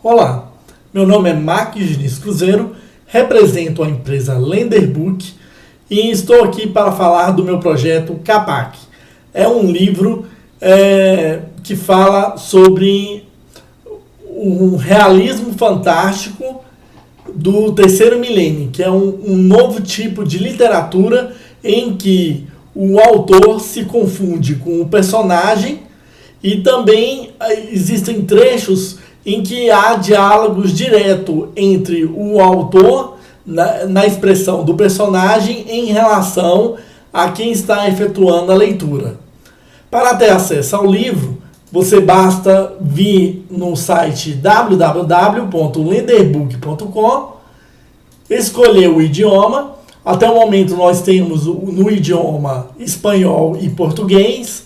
Olá, meu nome é Marcos Diniz Cruzeiro, represento a empresa Lenderbook e estou aqui para falar do meu projeto Capac. É um livro que fala sobre um realismo fantástico do terceiro milênio, que é um novo tipo de literatura em que o autor se confunde com o personagem e também existem trechos em que há diálogos direto entre o autor na expressão do personagem em relação a quem está efetuando a leitura. Para ter acesso ao livro, você basta vir no site www.lenderbook.com, escolher o idioma. Até o momento nós temos no idioma espanhol e português.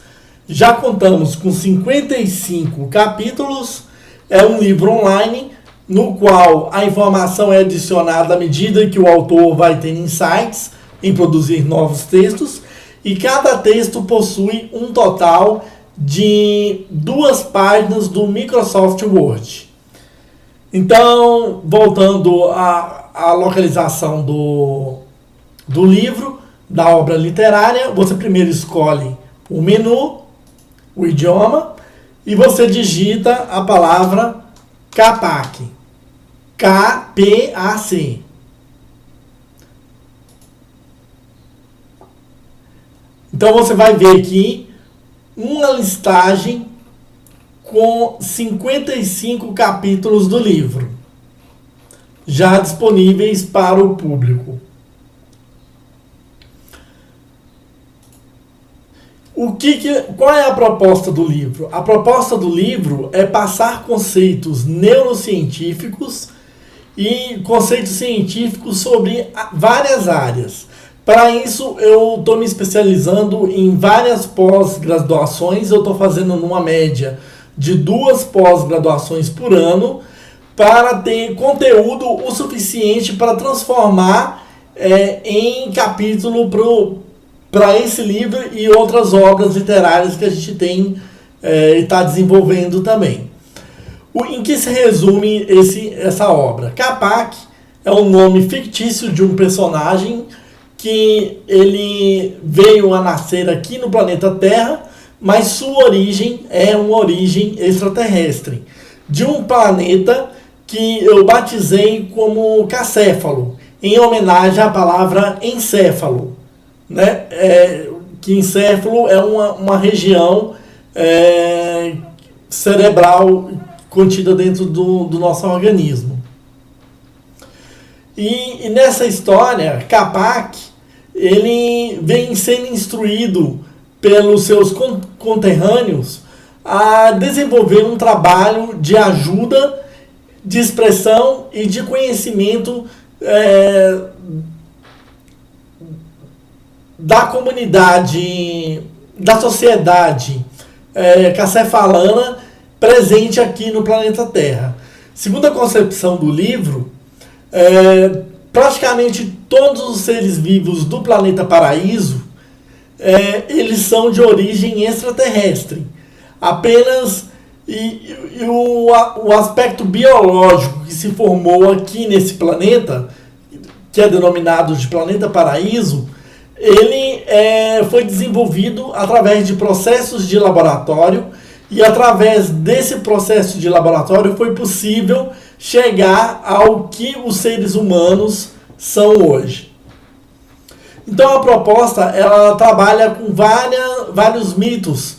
Já contamos com 55 capítulos. É um livro online no qual a informação é adicionada à medida que o autor vai ter insights em produzir novos textos, e cada texto possui um total de 2 páginas do Microsoft Word. Então, voltando à localização do livro, da obra literária, você primeiro escolhe o menu, o idioma, e você digita a palavra Capac. K-P-A-C. Então você vai ver aqui uma listagem com 55 capítulos do livro, já disponíveis para o público. Qual é a proposta do livro? A proposta do livro é passar conceitos neurocientíficos e conceitos científicos sobre várias áreas. Para isso, eu estou me especializando em várias pós-graduações. Eu estou fazendo numa média de 2 pós-graduações por ano para ter conteúdo o suficiente para transformar em capítulo para esse livro e outras obras literárias que a gente tem e está desenvolvendo também. Em que se resume essa obra? Capac é o nome fictício de um personagem que ele veio a nascer aqui no planeta Terra, mas sua origem é uma origem extraterrestre, de um planeta que eu batizei como Cacéfalo, em homenagem à palavra encéfalo. Né? Que encéfalo é uma região cerebral contida dentro do nosso organismo. E nessa história, Capac, ele vem sendo instruído pelos seus conterrâneos a desenvolver um trabalho de ajuda, de expressão e de conhecimento da comunidade, da sociedade cacéfalana presente aqui no planeta Terra. Segundo a concepção do livro, praticamente todos os seres vivos do planeta Paraíso eles são de origem extraterrestre. Apenas o aspecto biológico que se formou aqui nesse planeta, que é denominado de planeta Paraíso, ele foi desenvolvido através de processos de laboratório, e através desse processo de laboratório foi possível chegar ao que os seres humanos são hoje. Então a proposta ela trabalha com vários mitos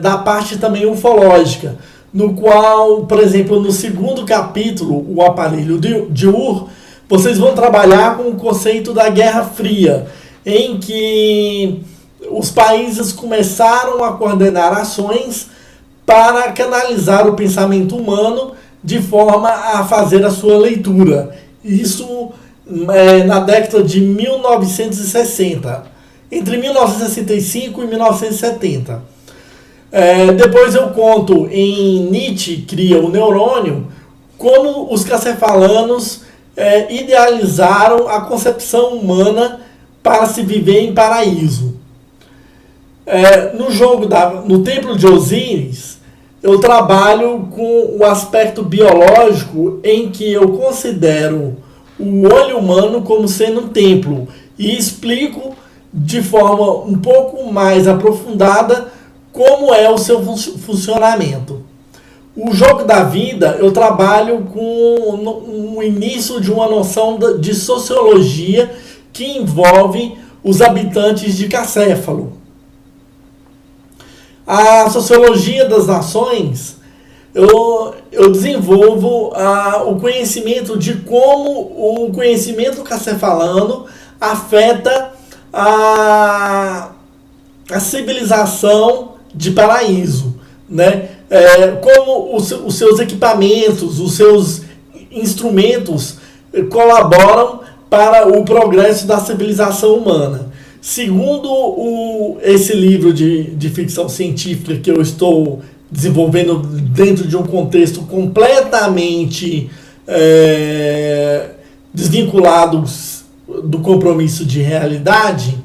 da parte também ufológica, no qual, por exemplo, no segundo capítulo, o aparelho de Ur, vocês vão trabalhar com o conceito da Guerra Fria, em que os países começaram a coordenar ações para canalizar o pensamento humano de forma a fazer a sua leitura. Isso na década de 1960, entre 1965 e 1970. Depois eu conto em Nietzsche Cria o Neurônio como os cacéfalanos idealizaram a concepção humana para se viver em paraíso. No Templo de Osíris, eu trabalho com o aspecto biológico em que eu considero o olho humano como sendo um templo e explico de forma um pouco mais aprofundada como é o seu funcionamento. O jogo da vida, eu trabalho com o início de uma noção de sociologia que envolve os habitantes de Cacéfalo. A sociologia das nações, eu desenvolvo o conhecimento de como o conhecimento cacefalano afeta a civilização de Paraíso, né? Como os seus equipamentos, os seus instrumentos colaboram para o progresso da civilização humana. Segundo esse livro de ficção científica que eu estou desenvolvendo dentro de um contexto completamente desvinculado do compromisso de realidade,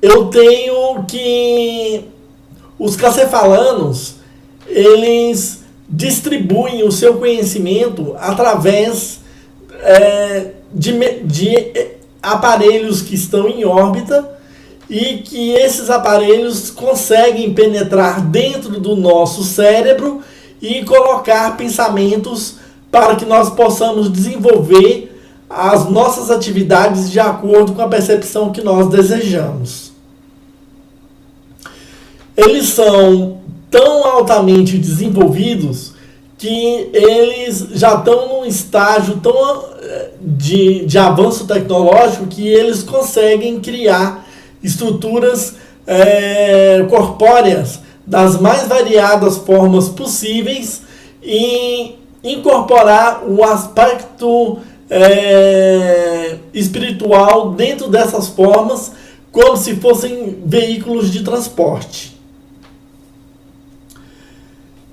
eu tenho que os cacefalanos, eles distribuem o seu conhecimento através de aparelhos que estão em órbita e que esses aparelhos conseguem penetrar dentro do nosso cérebro e colocar pensamentos para que nós possamos desenvolver as nossas atividades de acordo com a percepção que nós desejamos. Eles são tão altamente desenvolvidos que eles já estão num estágio tão de avanço tecnológico que eles conseguem criar estruturas corpóreas das mais variadas formas possíveis e incorporar o aspecto espiritual dentro dessas formas como se fossem veículos de transporte.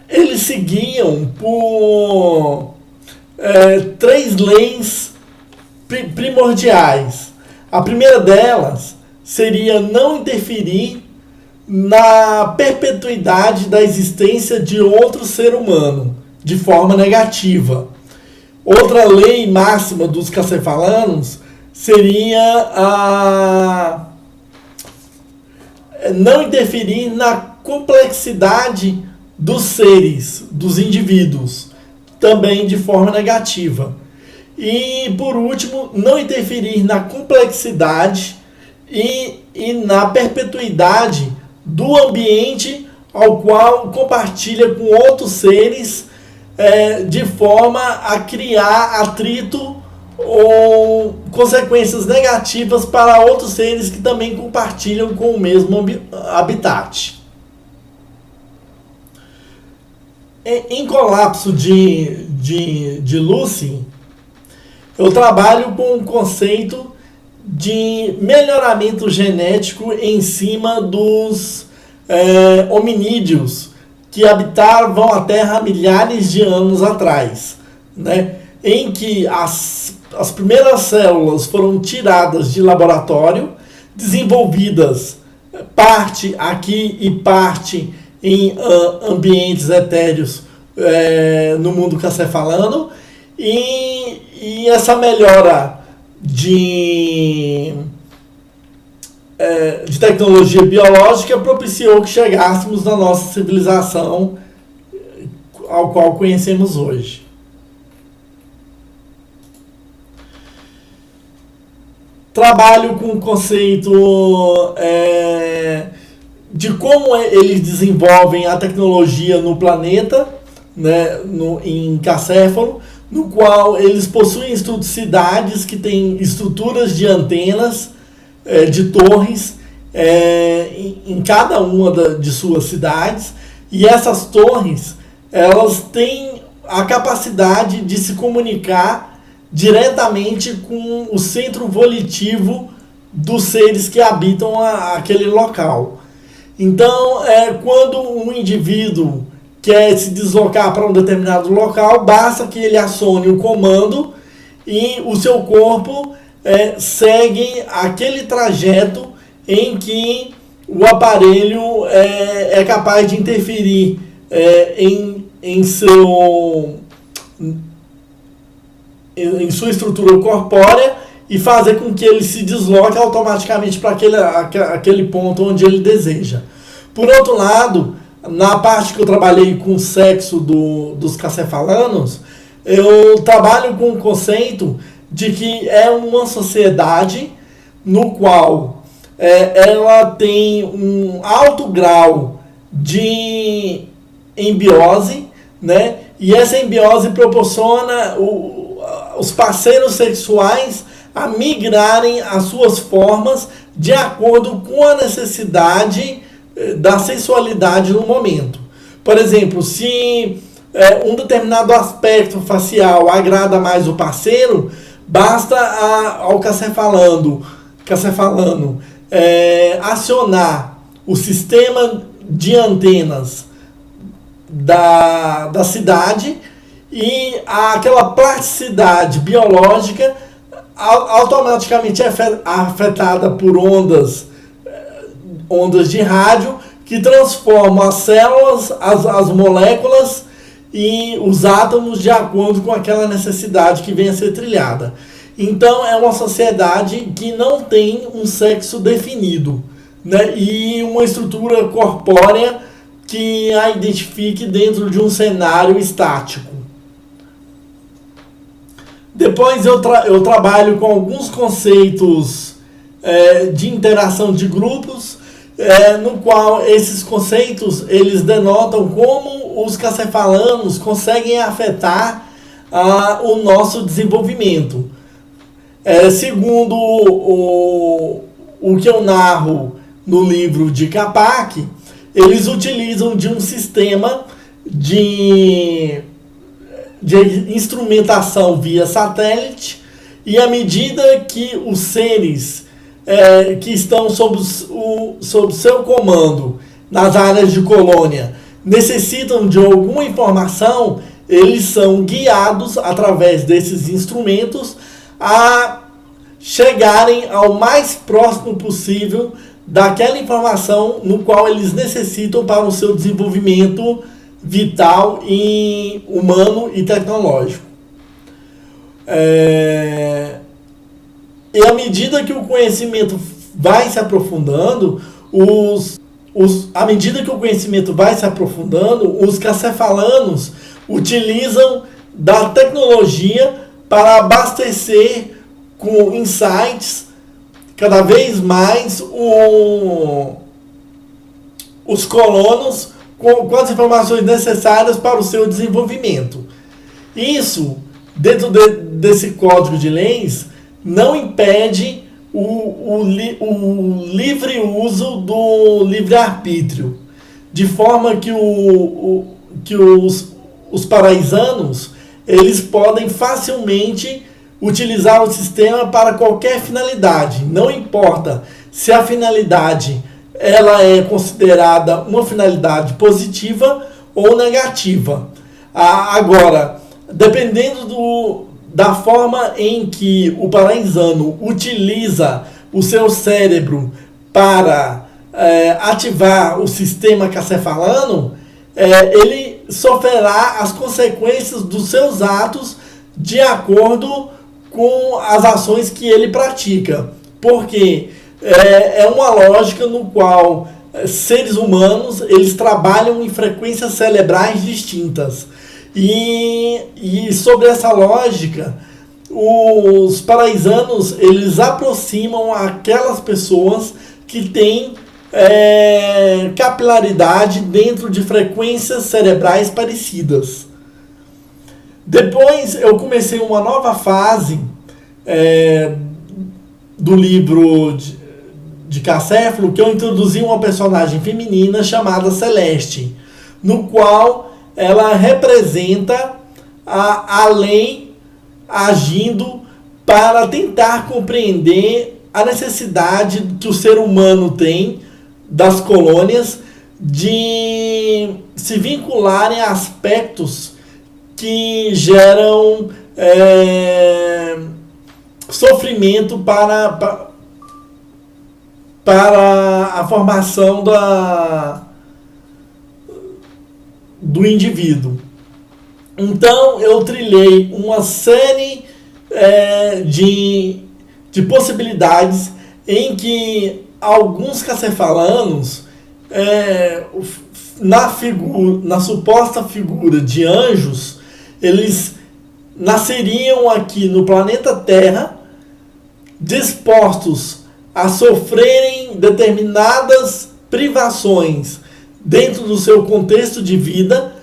Eles seguiam por 3 leis primordiais. A primeira delas seria não interferir na perpetuidade da existência de outro ser humano de forma negativa. Outra lei máxima dos cacefalanos seria não interferir na complexidade dos seres, dos indivíduos, também de forma negativa. E, por último, não interferir na complexidade e na perpetuidade do ambiente ao qual compartilha com outros seres, de forma a criar atrito ou consequências negativas para outros seres que também compartilham com o mesmo habitat. Em colapso de Lucy, eu trabalho com o conceito de melhoramento genético em cima dos hominídeos que habitavam a Terra há milhares de anos atrás, né? Em que as primeiras células foram tiradas de laboratório, desenvolvidas parte aqui e parte em ambientes etéreos no mundo cacefalano, e essa melhora de tecnologia biológica propiciou que chegássemos na nossa civilização ao qual conhecemos hoje. Trabalho com o conceito de como eles desenvolvem a tecnologia no planeta, né, em Cacéfalo, no qual eles possuem cidades que têm estruturas de antenas, de torres, em cada uma de suas cidades, e essas torres, elas têm a capacidade de se comunicar diretamente com o centro volitivo dos seres que habitam aquele local. Então, quando um indivíduo quer se deslocar para um determinado local, basta que ele acione o comando e o seu corpo segue aquele trajeto em que o aparelho é capaz de interferir em sua estrutura corpórea e fazer com que ele se desloque automaticamente para aquele ponto onde ele deseja. Por outro lado, na parte que eu trabalhei com o sexo dos cacefalanos, eu trabalho com o conceito de que é uma sociedade no qual ela tem um alto grau de embiose, né? E essa embiose proporciona os parceiros sexuais a migrarem as suas formas de acordo com a necessidade da sensualidade no momento. Por exemplo, se um determinado aspecto facial agrada mais o parceiro, basta ao cacefalano acionar o sistema de antenas da cidade e aquela plasticidade biológica automaticamente é afetada por ondas de rádio que transformam as células, as moléculas e os átomos de acordo com aquela necessidade que vem a ser trilhada. Então é uma sociedade que não tem um sexo definido, né? E uma estrutura corpórea que a identifique dentro de um cenário estático. Depois eu trabalho com alguns conceitos de interação de grupos, no qual esses conceitos eles denotam como os cacefalanos conseguem afetar o nosso desenvolvimento. Segundo o que eu narro no livro de Capac, eles utilizam de um sistema de instrumentação via satélite, e à medida que os seres que estão sob seu comando nas áreas de colônia necessitam de alguma informação, eles são guiados através desses instrumentos a chegarem ao mais próximo possível daquela informação no qual eles necessitam para o seu desenvolvimento vital e humano e tecnológico. E à medida que o conhecimento vai se aprofundando, os cacefalanos utilizam da tecnologia para abastecer com insights cada vez mais os colonos com as informações necessárias para o seu desenvolvimento. Isso, dentro desse código de leis, não impede o livre uso do livre-arbítrio, de forma que os paraisanos eles podem facilmente utilizar o sistema para qualquer finalidade, não importa se a finalidade ela é considerada uma finalidade positiva ou negativa. Agora, dependendo da forma em que o paraisano utiliza o seu cérebro para ativar o sistema cacefalano, ele sofrerá as consequências dos seus atos de acordo com as ações que ele pratica. Porque é uma lógica no qual seres humanos eles trabalham em frequências cerebrais distintas. E sobre essa lógica, os paraisanos eles aproximam aquelas pessoas que têm capilaridade dentro de frequências cerebrais parecidas. Depois eu comecei uma nova fase do livro de Cacéfalo, que eu introduzi uma personagem feminina chamada Celeste, no qual ela representa a lei agindo para tentar compreender a necessidade que o ser humano tem das colônias de se vincularem a aspectos que geram sofrimento para a formação do indivíduo. Então eu trilhei uma série de possibilidades em que alguns cacefalanos, na suposta figura de anjos, eles nasceriam aqui no planeta Terra dispostos a sofrerem determinadas privações dentro do seu contexto de vida,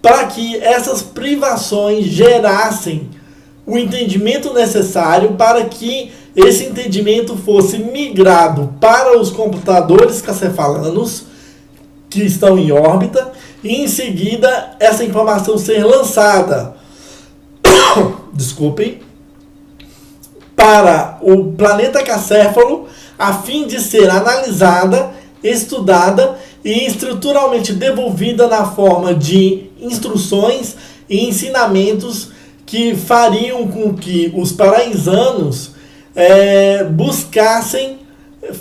para que essas privações gerassem o entendimento necessário para que esse entendimento fosse migrado para os computadores cacefalanos que estão em órbita, e em seguida essa informação ser lançada desculpem, para o planeta Cacéfalo, a fim de ser analisada, estudada e estruturalmente devolvida na forma de instruções e ensinamentos que fariam com que os paraisanos buscassem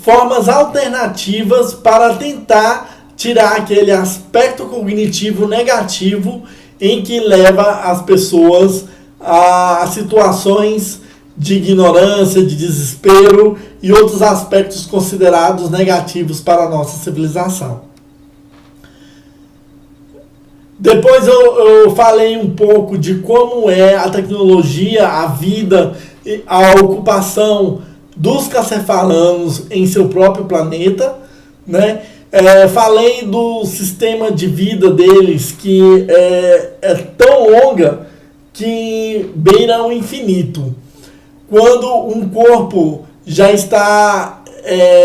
formas alternativas para tentar tirar aquele aspecto cognitivo negativo em que leva as pessoas a situações de ignorância, de desespero e outros aspectos considerados negativos para a nossa civilização. Depois eu falei um pouco de como é a tecnologia, a vida, a ocupação dos cacefalanos em seu próprio planeta, né? Falei do sistema de vida deles, que é tão longa que beira o infinito. Quando um corpo já está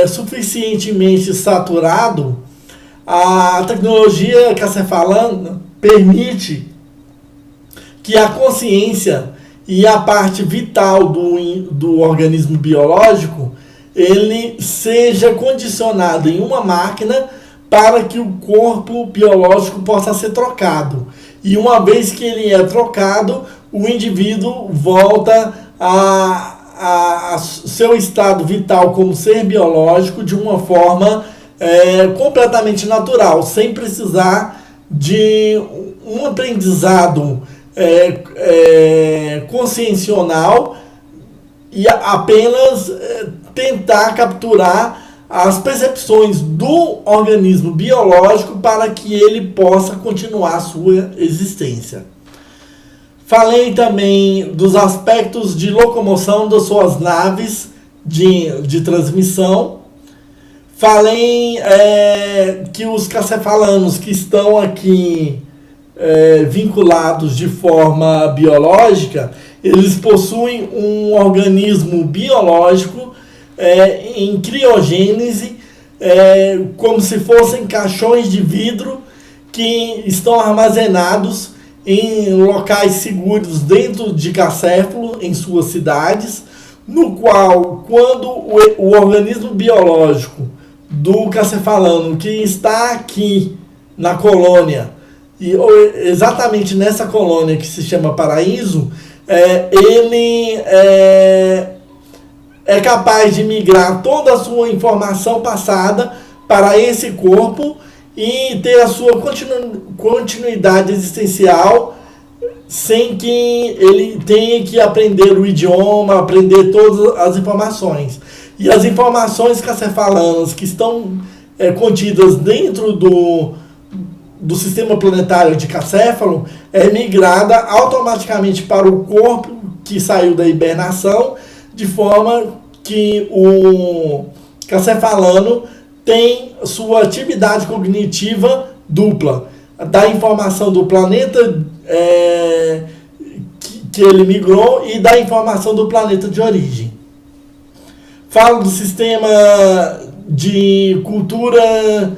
suficientemente saturado, a tecnologia cacefalana permite que a consciência e a parte vital do organismo biológico ele seja condicionado em uma máquina para que o corpo biológico possa ser trocado. E uma vez que ele é trocado, o indivíduo volta a seu estado vital como ser biológico de uma forma completamente natural, sem precisar de um aprendizado consciencial e apenas tentar capturar as percepções do organismo biológico para que ele possa continuar a sua existência. Falei também dos aspectos de locomoção das suas naves de transmissão. Falei que os cacefalanos que estão aqui vinculados de forma biológica, eles possuem um organismo biológico em criogênese, como se fossem caixões de vidro que estão armazenados em locais seguros dentro de Cacéfalo, em suas cidades, no qual, quando o organismo biológico do cacefalano que está aqui na colônia, e exatamente nessa colônia que se chama Paraíso, ele é capaz de migrar toda a sua informação passada para esse corpo e ter a sua continuidade existencial sem que ele tenha que aprender o idioma, aprender todas as informações. E as informações cacefalanas que estão contidas dentro do sistema planetário de Cacéfalo é migrada automaticamente para o corpo que saiu da hibernação, de forma que o cacefalano tem sua atividade cognitiva dupla, da informação do planeta que ele migrou e da informação do planeta de origem. Falo do sistema de cultura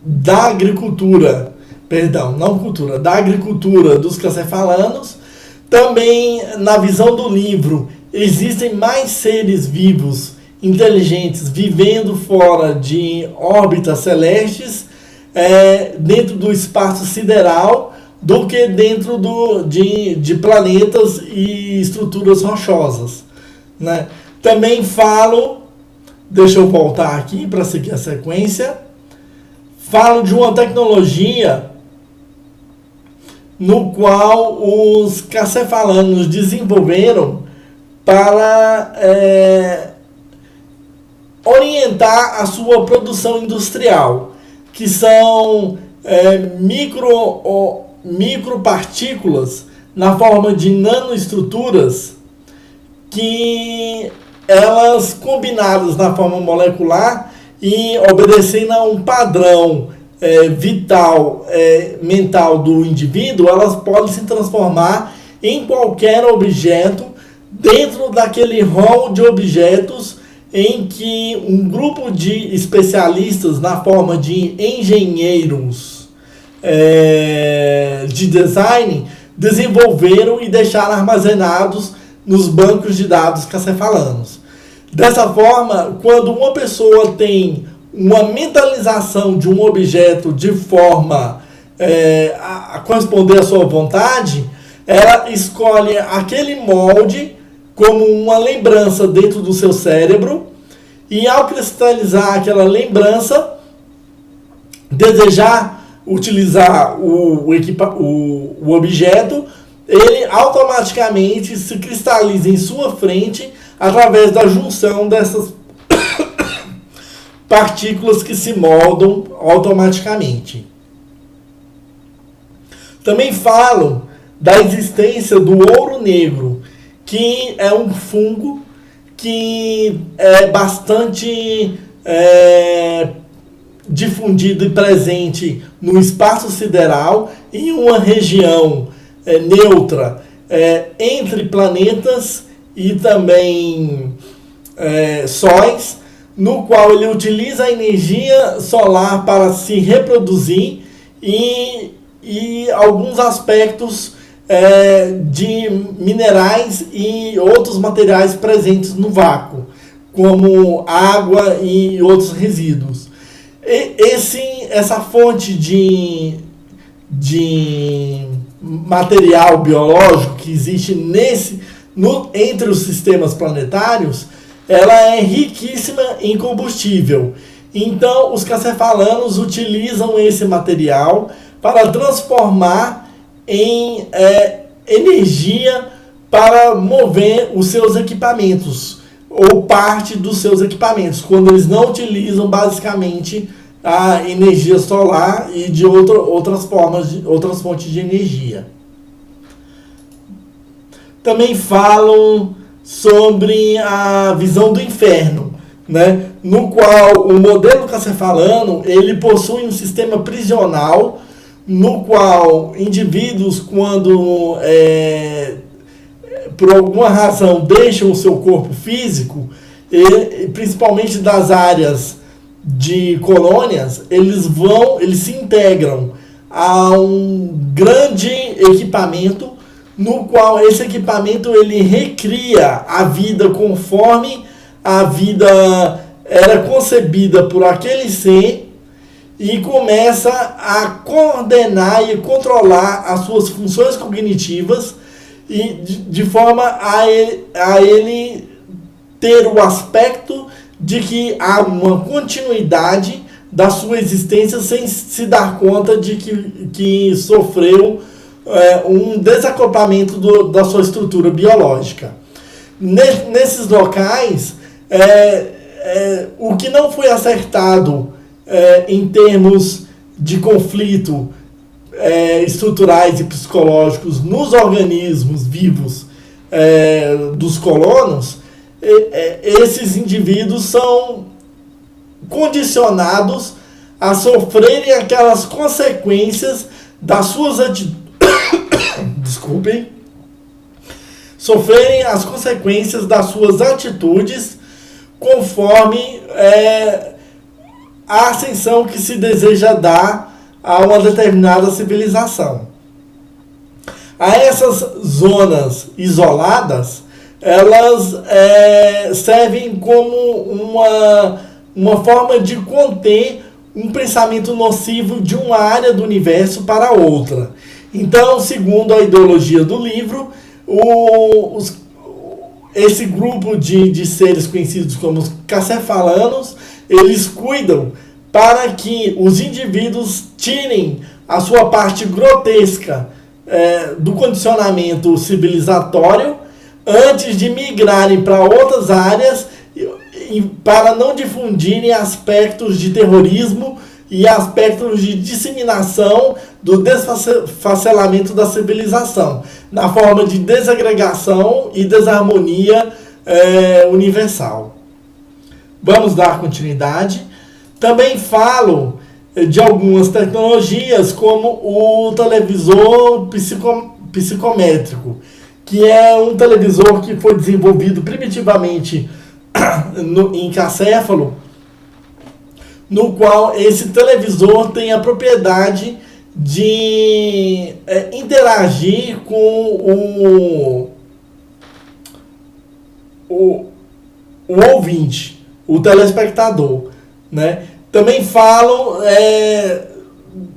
da agricultura, da agricultura dos cacefalanos. Também, na visão do livro, existem mais seres vivos, inteligentes, vivendo fora de órbitas celestes, dentro do espaço sideral, do que dentro de planetas e estruturas rochosas, né? Também falo Deixa eu voltar aqui para seguir a sequência. Falo de uma tecnologia no qual os cacefalanos desenvolveram para orientar a sua produção industrial, que são micropartículas na forma de nanoestruturas que elas combinadas na forma molecular e obedecendo a um padrão vital, mental do indivíduo, elas podem se transformar em qualquer objeto dentro daquele rol de objetos em que um grupo de especialistas na forma de engenheiros de design desenvolveram e deixaram armazenados nos bancos de dados cacefalanos. Dessa forma, quando uma pessoa tem uma mentalização de um objeto de forma a corresponder à sua vontade, ela escolhe aquele molde como uma lembrança dentro do seu cérebro e, ao cristalizar aquela lembrança, desejar utilizar o objeto, ele automaticamente se cristaliza em sua frente através da junção dessas partículas que se moldam automaticamente. Também falo da existência do ouro negro, que é um fungo que é bastante difundido e presente no espaço sideral, em uma região neutra entre planetas e também sóis, no qual ele utiliza a energia solar para se reproduzir e alguns aspectos de minerais e outros materiais presentes no vácuo, como água e outros resíduos. Essa fonte de material biológico que existe entre os sistemas planetários, ela é riquíssima em combustível. Então, os cacefalanos utilizam esse material para transformar em energia para mover os seus equipamentos, ou parte dos seus equipamentos, quando eles não utilizam basicamente a energia solar e de outras fontes de energia. Também falam sobre a visão do inferno, né? No qual o modelo cacefalano ele possui um sistema prisional, no qual indivíduos, quando por alguma razão deixam o seu corpo físico, principalmente das áreas de colônias, eles se integram a um grande equipamento, no qual esse equipamento ele recria a vida conforme a vida era concebida por aquele ser e começa a coordenar e controlar as suas funções cognitivas e de forma a ele ter o aspecto de que há uma continuidade da sua existência sem se dar conta de que sofreu um desacoplamento da sua estrutura biológica. Nesses locais, o que não foi acertado em termos de conflito estruturais e psicológicos nos organismos vivos dos colonos, esses indivíduos são condicionados a sofrerem aquelas consequências das suas sofrerem as consequências das suas atitudes conforme a ascensão que se deseja dar a uma determinada civilização. A essas zonas isoladas, elas servem como uma forma de conter um pensamento nocivo de uma área do universo para outra. Então, segundo a ideologia do livro, esse grupo de seres conhecidos como os cacefalanos, eles cuidam para que os indivíduos tirem a sua parte grotesca do condicionamento civilizatório antes de migrarem para outras áreas para não difundirem aspectos de terrorismo e aspectos de disseminação do desfacelamento da civilização, na forma de desagregação e desarmonia universal. Vamos dar continuidade. Também falo de algumas tecnologias, como o televisor psicométrico, que é um televisor que foi desenvolvido primitivamente em Cacéfalo, no qual esse televisor tem a propriedade de interagir com o ouvinte, o telespectador, né? Também falo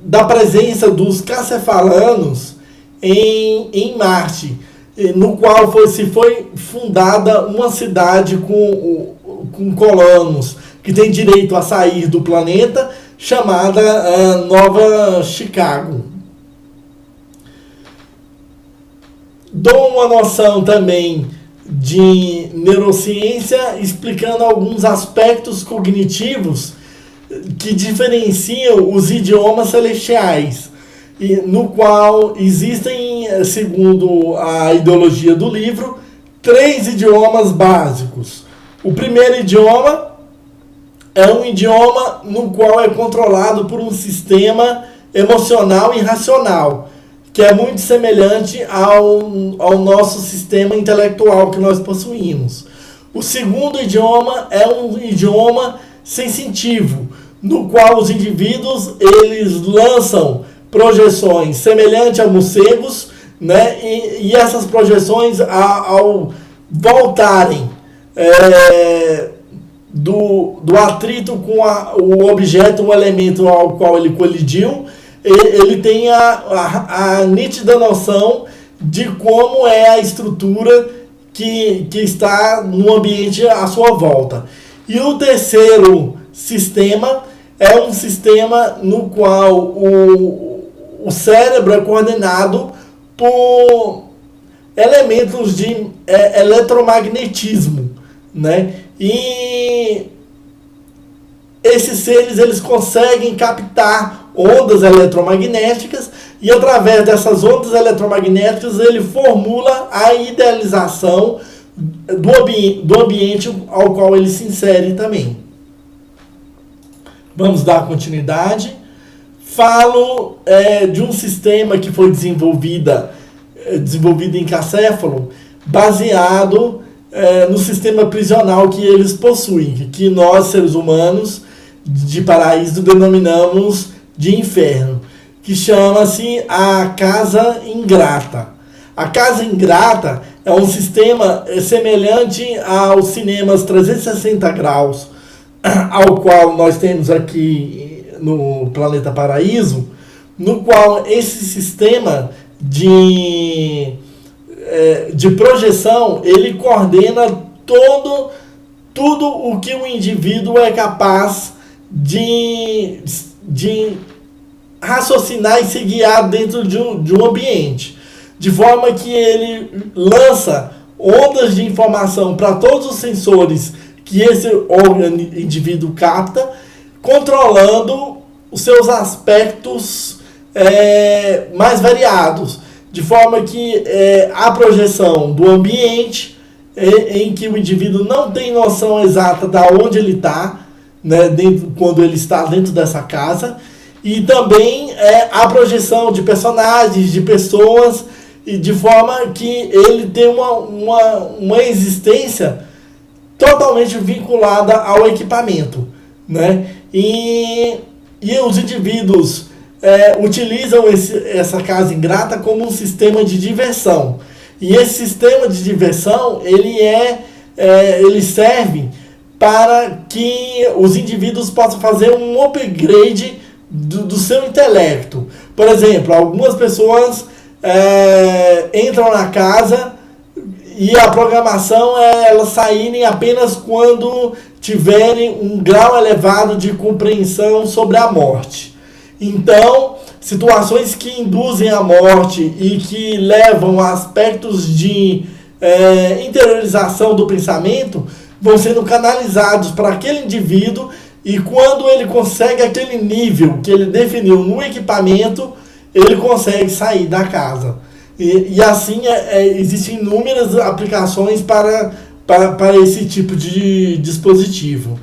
da presença dos cacefalanos em Marte, no qual se foi fundada uma cidade com colonos que tem direito a sair do planeta, chamada Nova Chicago. Dou uma noção também de neurociência, explicando alguns aspectos cognitivos que diferenciam os idiomas celestiais, no qual existem, segundo a ideologia do livro, 3 idiomas básicos. O primeiro idioma é um idioma no qual é controlado por um sistema emocional e racional, que é muito semelhante ao nosso sistema intelectual que nós possuímos. O segundo idioma é um idioma sensitivo, no qual os indivíduos eles lançam projeções semelhantes a morcegos, né? E essas projeções, ao voltarem do atrito com o objeto, o elemento ao qual ele colidiu, ele tem a nítida noção de como é a estrutura que está no ambiente à sua volta. E o terceiro sistema é um sistema no qual o cérebro é coordenado por elementos de eletromagnetismo, né? E esses seres eles conseguem captar ondas eletromagnéticas e através dessas ondas eletromagnéticas ele formula a idealização do ambiente ao qual ele se insere também. Vamos dar continuidade. Falo de um sistema que foi desenvolvido em Cacéfalo, baseado no sistema prisional que eles possuem, que nós, seres humanos de paraíso, denominamos de inferno, que chama-se a Casa Ingrata. A Casa Ingrata é um sistema semelhante aos cinemas 360 graus, ao qual nós temos aqui no Planeta Paraíso, no qual esse sistema de projeção, ele coordena tudo o que o indivíduo é capaz de raciocinar e se guiar dentro de um ambiente, de forma que ele lança ondas de informação para todos os sensores que esse indivíduo capta, controlando os seus aspectos mais variados, de forma que a projeção do ambiente, em que o indivíduo não tem noção exata de onde ele está, né, quando ele está dentro dessa casa, e também a projeção de personagens, de pessoas, e de forma que ele tem uma existência totalmente vinculada ao equipamento, né? E os indivíduos utilizam essa Casa Ingrata como um sistema de diversão. E esse sistema de diversão, ele serve para que os indivíduos possam fazer um upgrade do seu intelecto. Por exemplo, algumas pessoas entram na casa e a programação é elas saírem apenas quando tiverem um grau elevado de compreensão sobre a morte. Então, situações que induzem a morte e que levam a aspectos de interiorização do pensamento vão sendo canalizados para aquele indivíduo, e quando ele consegue aquele nível que ele definiu no equipamento, ele consegue sair da casa. E assim existem inúmeras aplicações para esse tipo de dispositivo.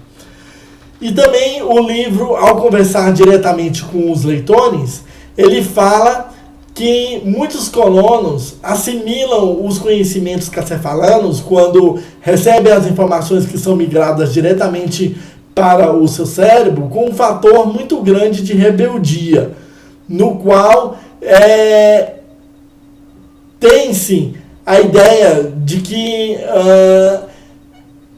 E também o livro, ao conversar diretamente com os leitores, ele fala que muitos colonos assimilam os conhecimentos cacefalanos quando recebem as informações que são migradas diretamente para o seu cérebro com um fator muito grande de rebeldia, no qual tem-se a ideia de que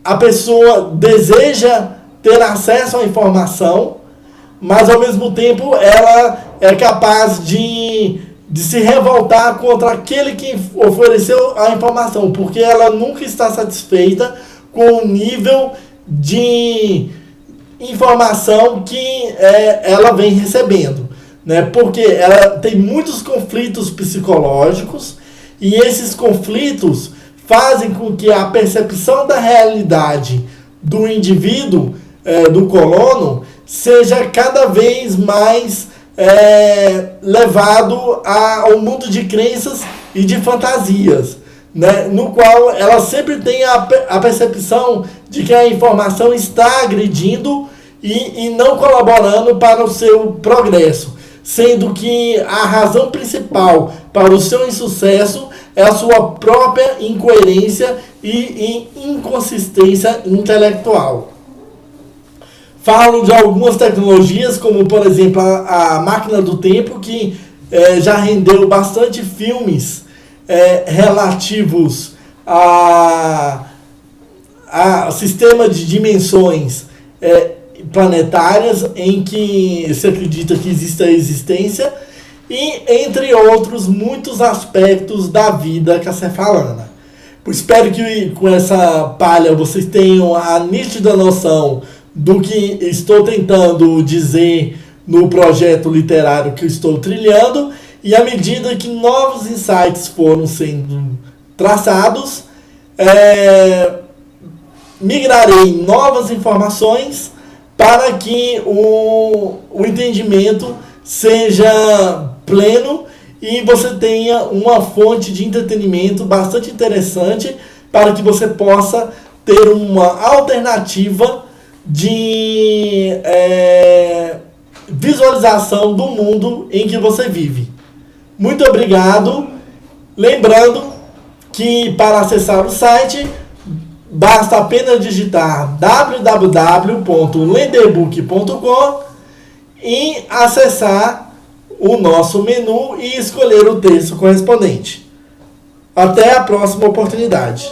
a pessoa deseja ter acesso à informação, mas ao mesmo tempo ela é capaz de se revoltar contra aquele que ofereceu a informação, porque ela nunca está satisfeita com o nível de informação que ela vem recebendo, né? Porque ela tem muitos conflitos psicológicos, e esses conflitos fazem com que a percepção da realidade do indivíduo, do colono, seja cada vez mais levado ao mundo de crenças e de fantasias, né? No qual ela sempre tem a percepção de que a informação está agredindo e não colaborando para o seu progresso, sendo que a razão principal para o seu insucesso é a sua própria incoerência e inconsistência intelectual. Falo de algumas tecnologias, como por exemplo a máquina do tempo, que já rendeu bastante filmes relativos a sistema de dimensões planetárias em que se acredita que existe a existência, e entre outros muitos aspectos da vida cacefalana. Espero que com essa palha vocês tenham a nítida noção do que estou tentando dizer no projeto literário que eu estou trilhando, e à medida que novos insights foram sendo traçados, migrarei novas informações para que o entendimento seja pleno e você tenha uma fonte de entretenimento bastante interessante para que você possa ter uma alternativa de visualização do mundo em que você vive. Muito obrigado. Lembrando que para acessar o site basta apenas digitar www.lenderbook.com e acessar o nosso menu e escolher o texto correspondente. Até a próxima oportunidade.